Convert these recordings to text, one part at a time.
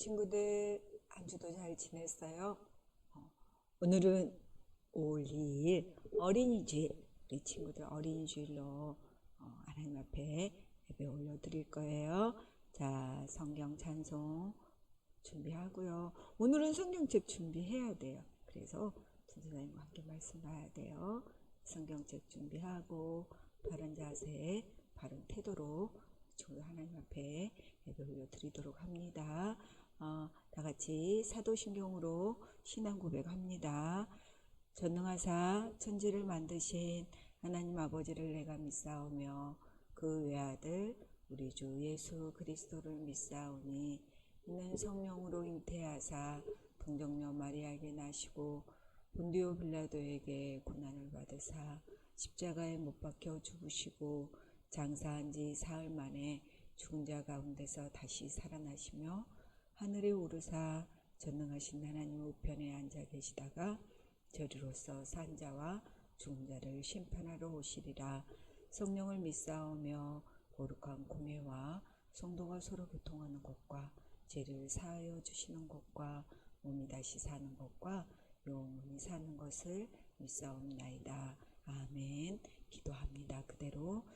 친구들 한 주도 잘 지냈어요? 오늘은 5월 2일 어린이주일, 우리 친구들 어린이주일로 하나님 앞에 예배 올려드릴 거예요. 자, 성경 찬송 준비하고요. 오늘은 성경책 준비해야 돼요. 그래서 전도사님과 함께 말씀 봐야 돼요. 성경책 준비하고 바른 자세, 바른 태도로 친구들 하나님 앞에 예배 올려드리도록 합니다. 다 같이 사도신경으로 신앙 고백합니다. 전능하사 천지를 만드신 하나님 아버지를 내가 믿사오며 그 외아들 우리 주 예수 그리스도를 믿사오니 이는 성령으로 잉태하사 동정녀 마리아에게 나시고 본디오 빌라도에게 고난을 받으사 십자가에 못 박혀 죽으시고 장사한 지 사흘 만에 죽은 자 가운데서 다시 살아나시며 하늘에 오르사 전능하신 하나님 우편에 앉아 계시다가 저리로서 산 자와 죽은 자를 심판하러 오시리라. 성령을 믿사오며 거룩한 공회와 성도가 서로 교통하는 것과 죄를 사하여 주시는 것과 몸이 다시 사는 것과 영원히 사는 것을 믿사옵나이다. 아멘. 기도합니다. 그대로.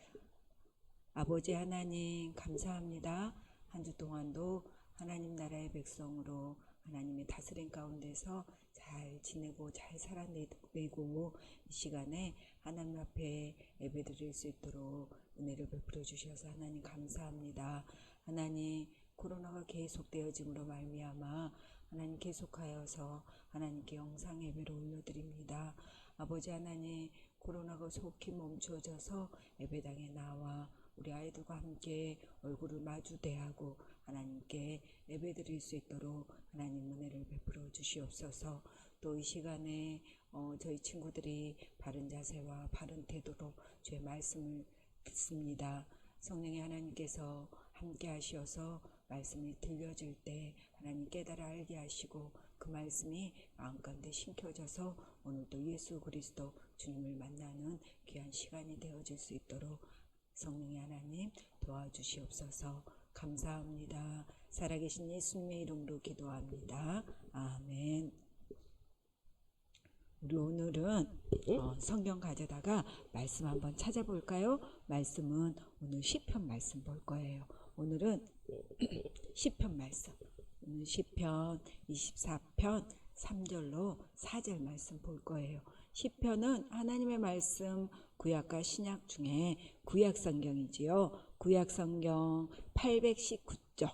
아버지 하나님 감사합니다. 한 주 동안도 하나님 나라의 백성으로 하나님의 다스림 가운데서 잘 지내고 잘 살아내고 이 시간에 하나님 앞에 예배드릴 수 있도록 은혜를 베풀어 주셔서 하나님 감사합니다. 하나님 코로나가 계속되어짐으로 말미암아 하나님 계속하여서 하나님께 영상 예배를 올려드립니다. 아버지 하나님 코로나가 속히 멈춰져서 예배당에 나와 우리 아이들과 함께 얼굴을 마주 대하고 하나님께 예배드릴 수 있도록 하나님 은혜를 베풀어 주시옵소서. 또 이 시간에 저희 친구들이 바른 자세와 바른 태도로 주의 말씀을 듣습니다. 성령의 하나님께서 함께 하시어서 말씀이 들려질 때 하나님 깨달아 알게 하시고 그 말씀이 마음가운데 심겨져서 오늘도 예수 그리스도 주님을 만나는 귀한 시간이 되어질 수 있도록 성령의 하나님 도와주시옵소서. 감사합니다. 살아계신 예수님의 이름으로 기도합니다. 아멘. 우리 오늘은 성경 가져다가 말씀 한번 찾아볼까요? 말씀은 오늘 시편 말씀 볼 거예요. 오늘은 시편 말씀. 오늘 시편 24편 3절로 4절 말씀 볼 거예요. 시편은 하나님의 말씀 구약과 신약 중에 구약 성경이지요. 구약 성경 819쪽.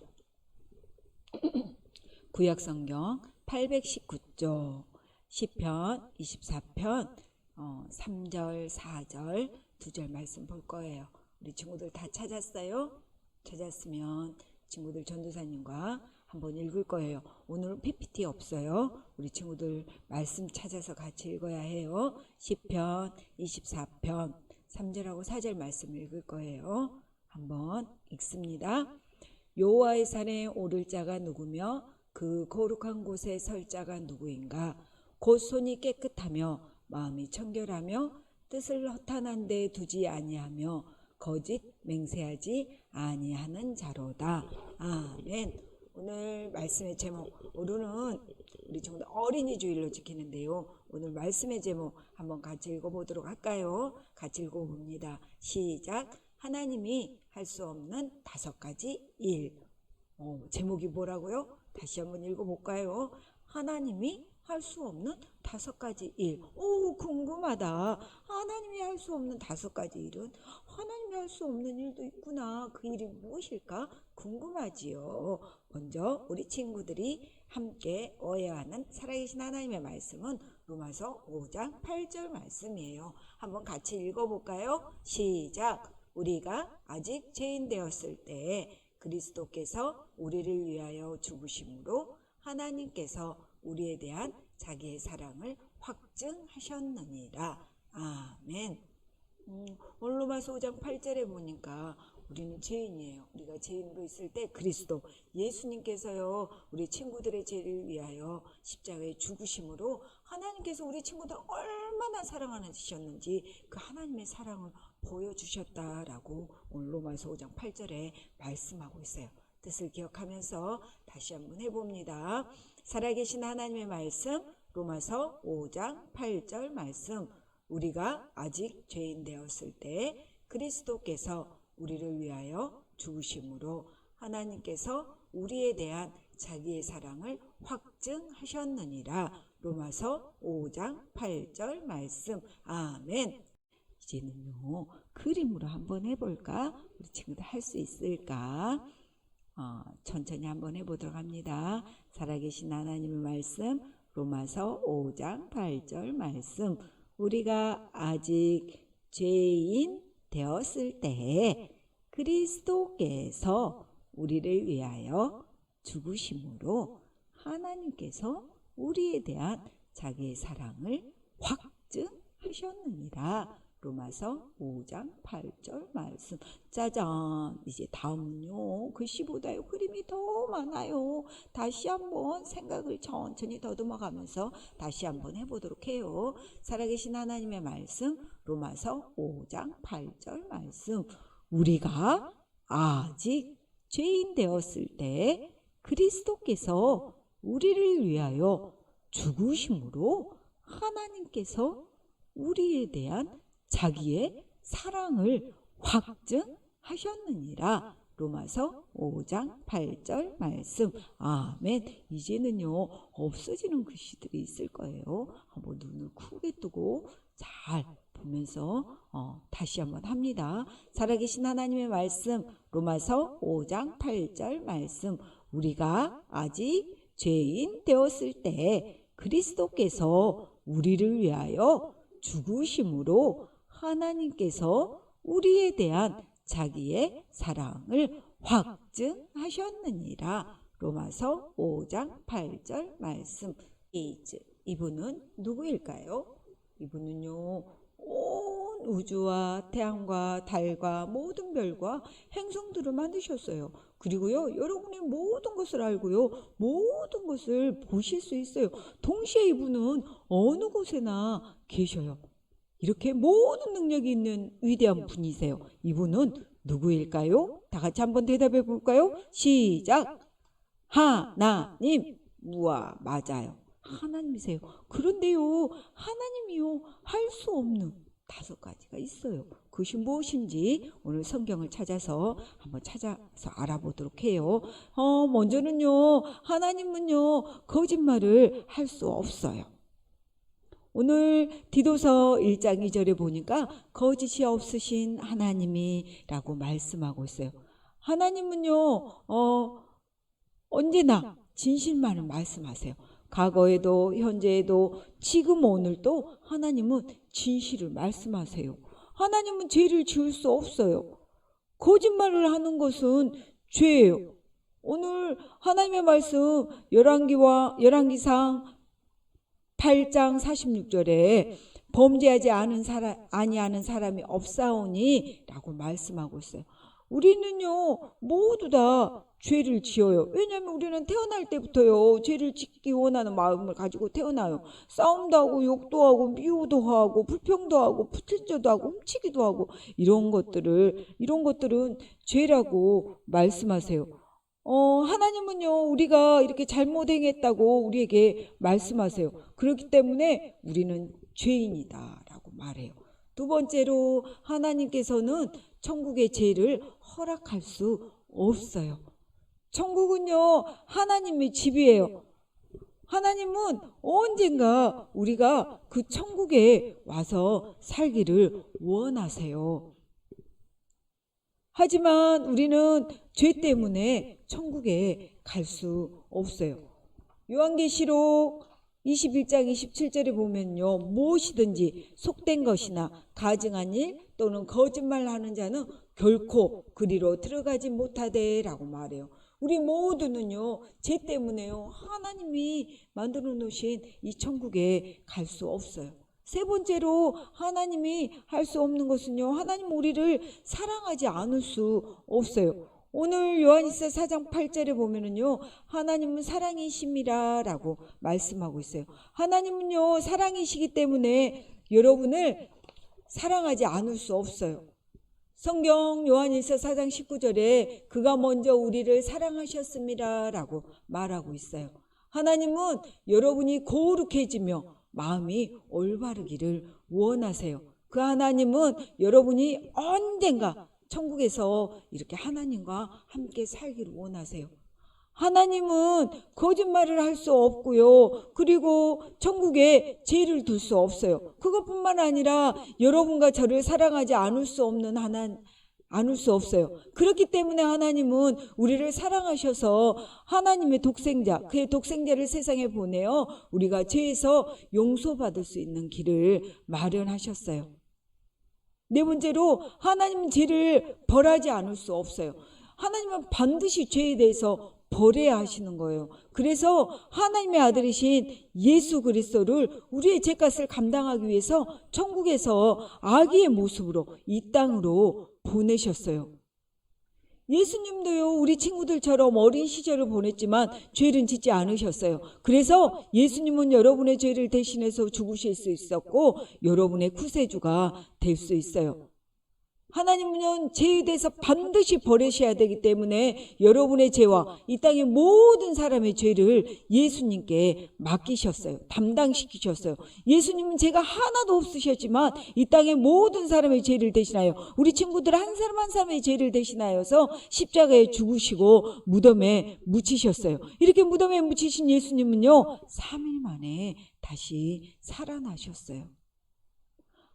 구약 성경 819쪽. 시편 24편 3절 4절 2절 말씀 볼 거예요. 우리 친구들 다 찾았어요? 찾았으면 친구들 전도사님과 한번 읽을 거예요. 오늘 PPT 없어요. 우리 친구들 말씀 찾아서 같이 읽어야 해요. 시편 24편 3절하고 4절 말씀 읽을 거예요. 한번 읽습니다. 여호와의 산에 오를 자가 누구며 그 거룩한 곳에 설 자가 누구인가? 곧 손이 깨끗하며 마음이 청결하며 뜻을 허탄한 데 두지 아니하며 거짓 맹세하지 아니하는 자로다. 아멘. 오늘 말씀의 제목, 오늘은 우리 친구들 어린이주일로 지키는데요. 오늘 말씀의 제목 한번 같이 읽어보도록 할까요? 같이 읽어봅니다. 시작. 하나님이 할 수 없는 5가지 일. 제목이 뭐라고요? 다시 한번 읽어볼까요? 하나님이 할 수 없는 5가지 일. 오, 궁금하다. 하나님이 할 수 없는 5가지 일은 하나님이 할 수 없는 일도 있구나. 그 일이 무엇일까? 궁금하지요. 먼저 우리 친구들이 함께 오해하는 살아계신 하나님의 말씀은 로마서 5장 8절 말씀이에요. 한번 같이 읽어볼까요? 시작. 우리가 아직 죄인 되었을 때 그리스도께서 우리를 위하여 죽으심으로 하나님께서 우리에 대한 자기의 사랑을 확증하셨느니라. 아멘. 로마서 5장 8절에 보니까 우리는 죄인이에요. 우리가 죄인으로 있을 때 그리스도 예수님께서요 우리 친구들의 죄를 위하여 십자가에 죽으심으로 하나님께서 우리 친구들 얼마나 사랑하셨는지 그 하나님의 사랑을 보여주셨다라고 오늘 로마서 5장 8절에 말씀하고 있어요. 뜻을 기억하면서 다시 한번 해봅니다. 살아계신 하나님의 말씀, 로마서 5장 8절 말씀. 우리가 아직 죄인 되었을 때 그리스도께서 우리를 위하여 죽으심으로 하나님께서 우리에 대한 자기의 사랑을 확증하셨느니라. 로마서 5장 8절 말씀. 아멘. 이제는요, 그림으로 한번 해볼까? 우리 친구들 할 수 있을까? 천천히 한번 해보도록 합니다. 살아계신 하나님의 말씀, 로마서 5장 8절 말씀. 우리가 아직 죄인 되었을 때 그리스도께서 우리를 위하여 죽으심으로 하나님께서 우리에 대한 자기의 사랑을 확증하셨느니라. 로마서 5장 8절 말씀. 짜잔. 이제 다음은요, 글씨보다요 그림이 더 많아요. 다시 한번 생각을 천천히 더듬어가면서 다시 한번 해보도록 해요. 살아계신 하나님의 말씀, 로마서 5장 8절 말씀. 우리가 아직 죄인 되었을 때 그리스도께서 우리를 위하여 죽으심으로 하나님께서 우리에 대한 자기의 사랑을 확증하셨느니라. 로마서 5장 8절 말씀. 아멘. 이제는요, 없어지는 글씨들이 있을 거예요. 한번 눈을 크게 뜨고 잘 보면서 다시 한번 합니다. 살아계신 하나님의 말씀, 로마서 5장 8절 말씀. 우리가 아직 죄인 되었을 때 그리스도께서 우리를 위하여 죽으심으로 하나님께서 우리에 대한 자기의 사랑을 확증하셨느니라. 로마서 5장 8절 말씀. 이분은 누구일까요? 이분은요, 온 우주와 태양과 달과 모든 별과 행성들을 만드셨어요. 그리고요, 여러분이 모든 것을 알고요, 모든 것을 보실 수 있어요. 동시에 이분은 어느 곳에나 계셔요. 이렇게 모든 능력이 있는 위대한 분이세요. 이분은 누구일까요? 다 같이 한번 대답해 볼까요? 시작. 하나님. 우와, 맞아요. 하나님이세요. 그런데요, 하나님이요, 할 수 없는 5가지가 있어요. 그것이 무엇인지 오늘 성경을 찾아서 한번 찾아서 알아보도록 해요. 먼저는요, 하나님은요, 거짓말을 할 수 없어요. 오늘 디도서 1장 2절에 보니까 거짓이 없으신 하나님이라고 말씀하고 있어요. 하나님은요, 언제나 진실만을 말씀하세요. 과거에도 현재에도 지금 오늘도 하나님은 진실을 말씀하세요. 하나님은 죄를 지을 수 없어요. 거짓말을 하는 것은 죄예요. 오늘 하나님의 말씀 열왕기상 8장 46절에 범죄하지 아니하는 사람이 없사오니 라고 말씀하고 있어요. 우리는요, 모두 다 죄를 지어요. 왜냐하면 우리는 태어날 때부터요, 죄를 짓기 원하는 마음을 가지고 태어나요. 싸움도 하고 욕도 하고 미워도 하고 불평도 하고 붙들지도 하고 훔치기도 하고 이런 것들은 죄라고 말씀하세요. 하나님은요, 우리가 이렇게 잘못 행했다고 우리에게 말씀하세요. 그렇기 때문에 우리는 죄인이다라고 말해요. 두 번째로 하나님께서는 천국의 죄를 허락할 수 없어요. 천국은요, 하나님의 집이에요. 하나님은 언젠가 우리가 그 천국에 와서 살기를 원하세요. 하지만 우리는 죄 때문에 천국에 갈 수 없어요. 요한계시록 21장 27절에 보면요, 무엇이든지 속된 것이나 가증한 일 또는 거짓말하는 자는 결코 그리로 들어가지 못하되라고 말해요. 우리 모두는요, 죄 때문에요, 하나님이 만들어 놓으신 이 천국에 갈 수 없어요. 세 번째로 하나님이 할 수 없는 것은요, 하나님 우리를 사랑하지 않을 수 없어요. 오늘 요한일서 4장 8절에 보면은요, 하나님은 사랑이심이라 라고 말씀하고 있어요. 하나님은요, 사랑이시기 때문에 여러분을 사랑하지 않을 수 없어요. 성경 요한일서 4장 19절에 그가 먼저 우리를 사랑하셨습니다 라고 말하고 있어요. 하나님은 여러분이 거룩해지며 마음이 올바르기를 원하세요. 그 하나님은 여러분이 언젠가 천국에서 이렇게 하나님과 함께 살기를 원하세요. 하나님은 거짓말을 할 수 없고요. 그리고 천국에 죄를 둘 수 없어요. 그것뿐만 아니라 여러분과 저를 사랑하지 않을 수 없어요. 그렇기 때문에 하나님은 우리를 사랑하셔서 하나님의 독생자, 그의 독생자를 세상에 보내어 우리가 죄에서 용서받을 수 있는 길을 마련하셨어요. 네 번째로 하나님은 죄를 벌하지 않을 수 없어요. 하나님은 반드시 죄에 대해서 벌해야 하시는 거예요. 그래서 하나님의 아들이신 예수 그리스도를 우리의 죄값을 감당하기 위해서 천국에서 아기의 모습으로 이 땅으로 보내셨어요. 예수님도요, 우리 친구들처럼 어린 시절을 보냈지만 죄는 짓지 않으셨어요. 그래서 예수님은 여러분의 죄를 대신해서 죽으실 수 있었고 여러분의 구세주가 될 수 있어요. 하나님은 죄에 대해서 반드시 벌하셔야 되기 때문에 여러분의 죄와 이 땅의 모든 사람의 죄를 예수님께 맡기셨어요. 담당시키셨어요. 예수님은 죄가 하나도 없으셨지만 이 땅의 모든 사람의 죄를 대신하여 우리 친구들 한 사람 한 사람의 죄를 대신하여서 십자가에 죽으시고 무덤에 묻히셨어요. 이렇게 무덤에 묻히신 예수님은요 3일 만에 다시 살아나셨어요.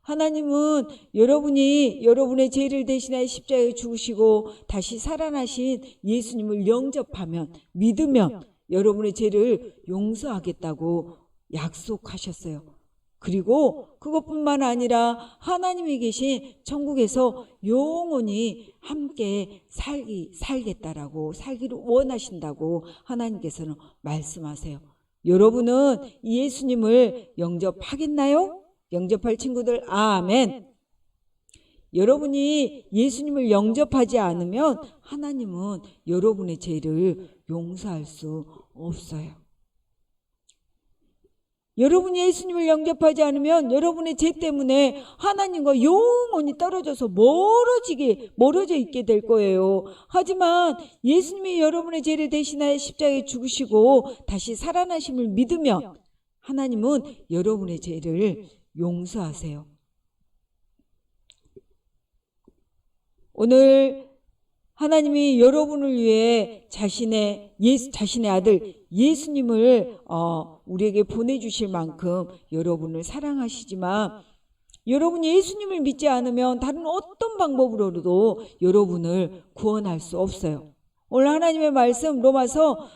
하나님은 여러분이 여러분의 죄를 대신하여 십자가에 죽으시고 다시 살아나신 예수님을 영접하면, 믿으면 여러분의 죄를 용서하겠다고 약속하셨어요. 그리고 그것뿐만 아니라 하나님이 계신 천국에서 영원히 함께 살겠다라고, 살기를 원하신다고 하나님께서는 말씀하세요. 여러분은 예수님을 영접하겠나요? 영접할 친구들 아멘. 여러분이 예수님을 영접하지 않으면 하나님은 여러분의 죄를 용서할 수 없어요. 여러분이 예수님을 영접하지 않으면 여러분의 죄 때문에 하나님과 영원히 떨어져서 멀어져 있게 될 거예요. 하지만 예수님이 여러분의 죄를 대신하여 십자가에 죽으시고 다시 살아나심을 믿으면 하나님은 여러분의 죄를 용서하세요. 오늘 하나님이 여러분을 위해 자신의 아들 예수님을 우리에게 보내주실 만큼 여러분을 사랑하시지만 여러분이 예수님을 믿지 않으면 다른 어떤 방법으로도 여러분을 구원할 수 없어요. 오늘 하나님의 말씀 로마서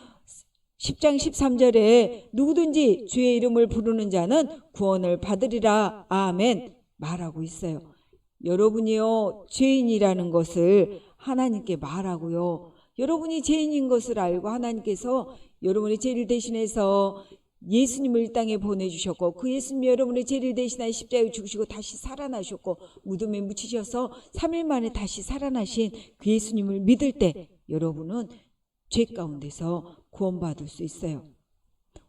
10장 13절에 누구든지 주의 이름을 부르는 자는 구원을 받으리라 아멘 말하고 있어요. 여러분이요 죄인이라는 것을 하나님께 말하고요. 여러분이 죄인인 것을 알고 하나님께서 여러분의 죄를 대신해서 예수님을 이 땅에 보내주셨고 그 예수님이 여러분의 죄를 대신하여 십자가에 죽으시고 다시 살아나셨고 무덤에 묻히셔서 3일 만에 다시 살아나신 그 예수님을 믿을 때 여러분은 죄 가운데서 구원받을 수 있어요.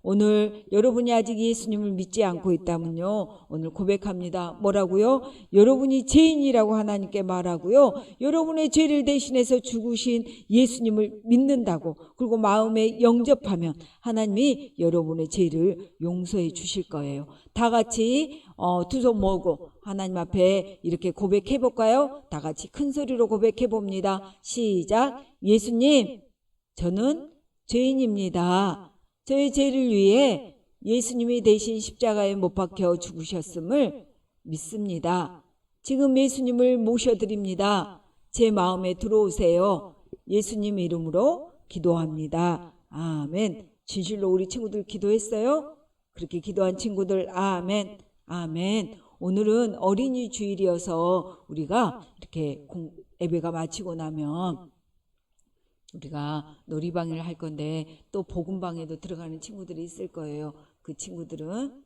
오늘 여러분이 아직 예수님을 믿지 않고 있다면요 오늘 고백합니다. 뭐라고요? 여러분이 죄인이라고 하나님께 말하고요 여러분의 죄를 대신해서 죽으신 예수님을 믿는다고 그리고 마음에 영접하면 하나님이 여러분의 죄를 용서해 주실 거예요. 다 같이 두 손 모으고 하나님 앞에 이렇게 고백해 볼까요? 다 같이 큰 소리로 고백해 봅니다. 시작. 예수님, 저는 죄인입니다. 저의 죄를 위해 예수님이 대신 십자가에 못 박혀 죽으셨음을 믿습니다. 지금 예수님을 모셔드립니다. 제 마음에 들어오세요. 예수님 이름으로 기도합니다. 아멘. 진실로 우리 친구들 기도했어요? 그렇게 기도한 친구들 아멘. 아멘. 오늘은 어린이 주일이어서 우리가 이렇게 예배가 마치고 나면 우리가 놀이방을 할 건데 또 복음방에도 들어가는 친구들이 있을 거예요. 그 친구들은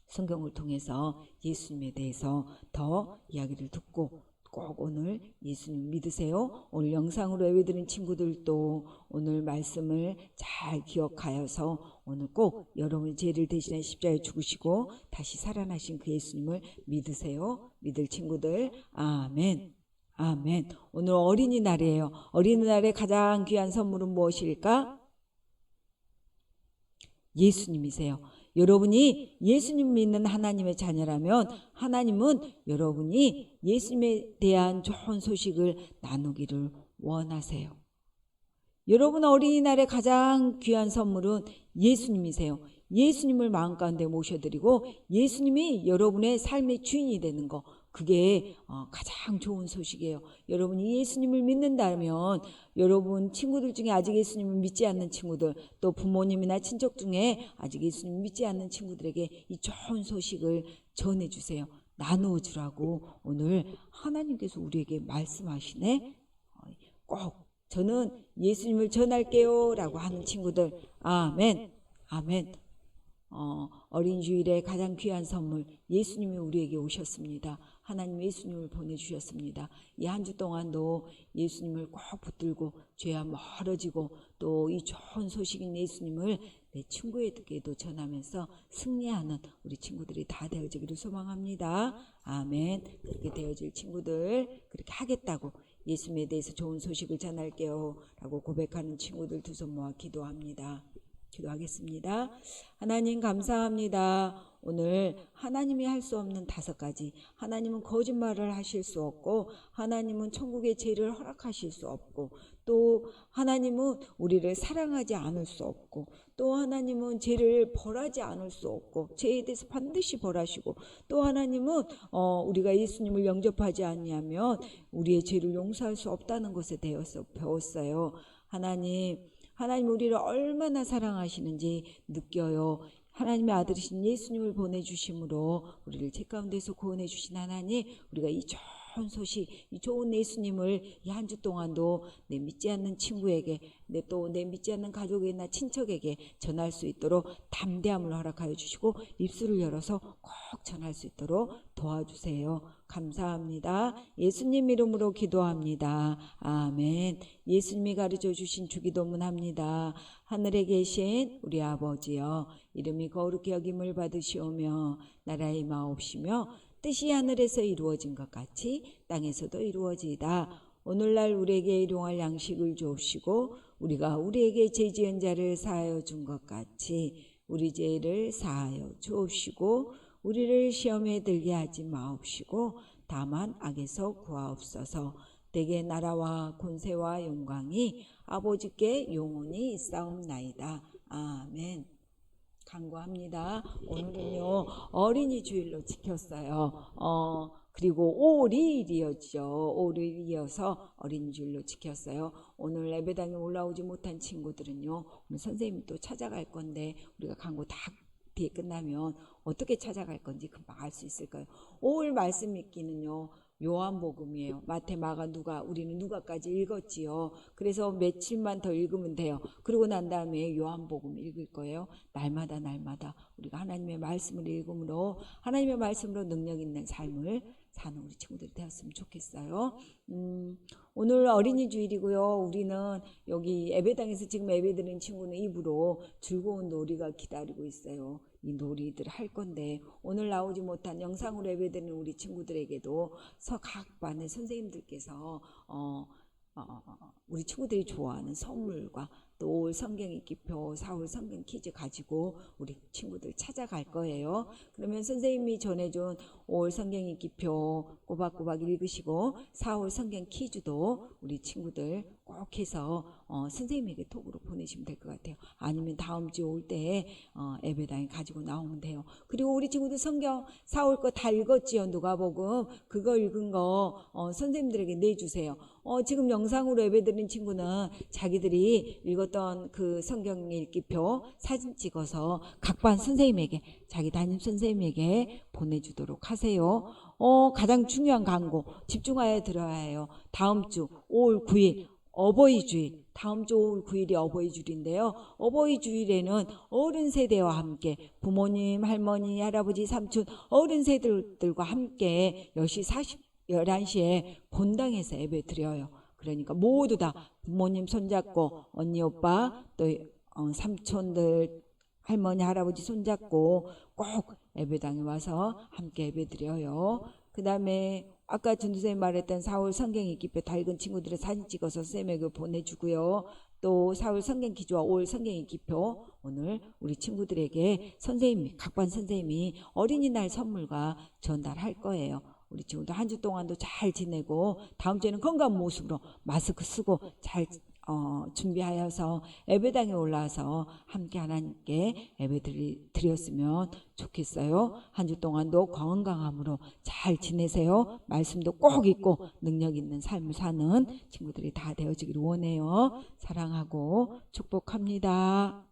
성경을 통해서 예수님에 대해서 더 이야기를 듣고 꼭 오늘 예수님 믿으세요. 오늘 영상으로 예배드린 친구들도 오늘 말씀을 잘 기억하여서 오늘 꼭 여러분의 죄를 대신해 십자가에 죽으시고 다시 살아나신 그 예수님을 믿으세요. 믿을 친구들 아멘. 아멘. 오늘 어린이날이에요. 어린이날의 가장 귀한 선물은 무엇일까? 예수님이세요. 여러분이 예수님 믿는 하나님의 자녀라면 하나님은 여러분이 예수님에 대한 좋은 소식을 나누기를 원하세요. 여러분 어린이날의 가장 귀한 선물은 예수님이세요. 예수님을 마음 가운데 모셔드리고 예수님이 여러분의 삶의 주인이 되는 거, 그게 가장 좋은 소식이에요. 여러분이 예수님을 믿는다면 여러분 친구들 중에 아직 예수님을 믿지 않는 친구들, 또 부모님이나 친척 중에 아직 예수님을 믿지 않는 친구들에게 이 좋은 소식을 전해주세요. 나누어 주라고 오늘 하나님께서 우리에게 말씀하시네. 꼭 저는 예수님을 전할게요 라고 하는 친구들, 아멘. 아멘. 어린 주일의 가장 귀한 선물, 예수님이 우리에게 오셨습니다. 하나님 예수님을 보내주셨습니다. 이 한 주 동안도 예수님을 꼭 붙들고 죄와 멀어지고 또 이 좋은 소식인 예수님을 내 친구에게도 전하면서 승리하는 우리 친구들이 다 되어지기를 소망합니다. 아멘. 그렇게 되어질 친구들, 그렇게 하겠다고, 예수님에 대해서 좋은 소식을 전할게요 라고 고백하는 친구들 두 손 모아 기도합니다. 기도하겠습니다. 하나님 감사합니다. 오늘 하나님이 할 수 없는 5가지, 하나님은 거짓말을 하실 수 없고 하나님은 천국의 죄를 허락하실 수 없고 또 하나님은 우리를 사랑하지 않을 수 없고 또 하나님은 죄를 벌하지 않을 수 없고 죄에 대해서 반드시 벌하시고 또 하나님은 우리가 예수님을 영접하지 않으면 우리의 죄를 용서할 수 없다는 것에 대해서 배웠어요. 하나님 우리를 얼마나 사랑하시는지 느껴요. 하나님의 아들이신 예수님을 보내주심으로 우리를 죄 가운데서 구원해 주신 하나님, 우리가 이 좋은 소식, 이 좋은 예수님을 이 한 주 동안도 내 믿지 않는 친구에게, 내 믿지 않는 가족이나 친척에게 전할 수 있도록 담대함을 허락하여 주시고 입술을 열어서 꼭 전할 수 있도록 도와주세요. 감사합니다. 예수님 이름으로 기도합니다. 아멘. 예수님이 가르쳐 주신 주기도문 합니다. 하늘에 계신 우리 아버지여, 이름이 거룩히 여김을 받으시오며 나라의 마옵시며 뜻이 하늘에서 이루어진 것 같이 땅에서도 이루어지이다. 오늘날 우리에게 일용할 양식을 주옵시고 우리가 우리에게 죄 지은 자를 사하여 준 것 같이 우리 죄를 사하여 주옵시고 우리를 시험에 들게 하지 마옵시고 다만 악에서 구하옵소서. 대개 나라와 권세와 영광이 아버지께 영원히 있사옵나이다. 아멘. 간구합니다. 오늘은요 어린이 주일로 지켰어요. 그리고 5일이었죠. 5일이어서 어린이 주일로 지켰어요. 오늘 예배당에 올라오지 못한 친구들은요 오늘 선생님이 또 찾아갈 건데 우리가 간구 다 뒤에 끝나면 어떻게 찾아갈 건지 금방 알 수 있을까요? 5일 말씀 읽기는요 요한복음이에요. 마태, 마가, 누가, 우리는 누가까지 읽었지요. 그래서 며칠만 더 읽으면 돼요. 그러고 난 다음에 요한복음 읽을 거예요. 날마다 우리가 하나님의 말씀을 읽음으로 하나님의 말씀으로 능력 있는 삶을 사는 우리 친구들이 되었으면 좋겠어요. 오늘 어린이 주일이고요. 우리는 여기 예배당에서 지금 예배드리는 친구는 입으로 즐거운 놀이가 기다리고 있어요. 이 놀이들 할 건데 오늘 나오지 못한 영상으로 예배드리는 우리 친구들에게도 각 반의 선생님들께서 우리 친구들이 좋아하는 선물과 또 5월 성경 읽기표, 4월 성경 퀴즈 가지고 우리 친구들 찾아갈 거예요. 그러면 선생님이 전해준 5월 성경 읽기표 꼬박꼬박 읽으시고 4월 성경 퀴즈도 우리 친구들 꼭 해서 선생님에게 톡으로 보내시면 될 것 같아요. 아니면 다음 주 올 때 예배당에 가지고 나오면 돼요. 그리고 우리 친구들 성경 4월 거 다 읽었지요. 누가복음 그거 읽은 거 선생님들에게 내주세요. 지금 영상으로 예배드린 친구는 자기들이 읽었던 그 성경 읽기표 사진 찍어서 각 반 선생님에게, 자기 담임 선생님에게 보내주도록 하세요. 가장 중요한 광고 집중하여 들어야 해요. 다음 주 5월 9일 어버이 주일, 다음 주 5월 9일이 어버이 주일인데요. 어버이 주일에는 어른 세대와 함께 부모님, 할머니, 할아버지, 삼촌, 어른 세대들과 함께 11시에 본당에서 예배 드려요. 그러니까 모두 다 부모님 손잡고 언니, 오빠, 또 삼촌들, 할머니, 할아버지 손잡고 꼭 예배당에 와서 함께 예배 드려요. 그 다음에 아까 전도사님 말했던 4월 성경 읽기표 다 읽은 친구들의 사진 찍어서 쌤에게 보내주고요. 또 4월 성경 기조와 5월 성경 읽기표 오늘 우리 친구들에게 선생님이 각반 선생님이 어린이날 선물과 전달할 거예요. 우리 친구들 한 주 동안도 잘 지내고 다음 주에는 건강한 모습으로 마스크 쓰고 잘 준비하여서 예배당에 올라와서 함께 하나님께 예배 드렸으면 좋겠어요. 한 주 동안도 건강함으로 잘 지내세요. 말씀도 꼭 읽고 능력 있는 삶을 사는 친구들이 다 되어지기를 원해요. 사랑하고 축복합니다.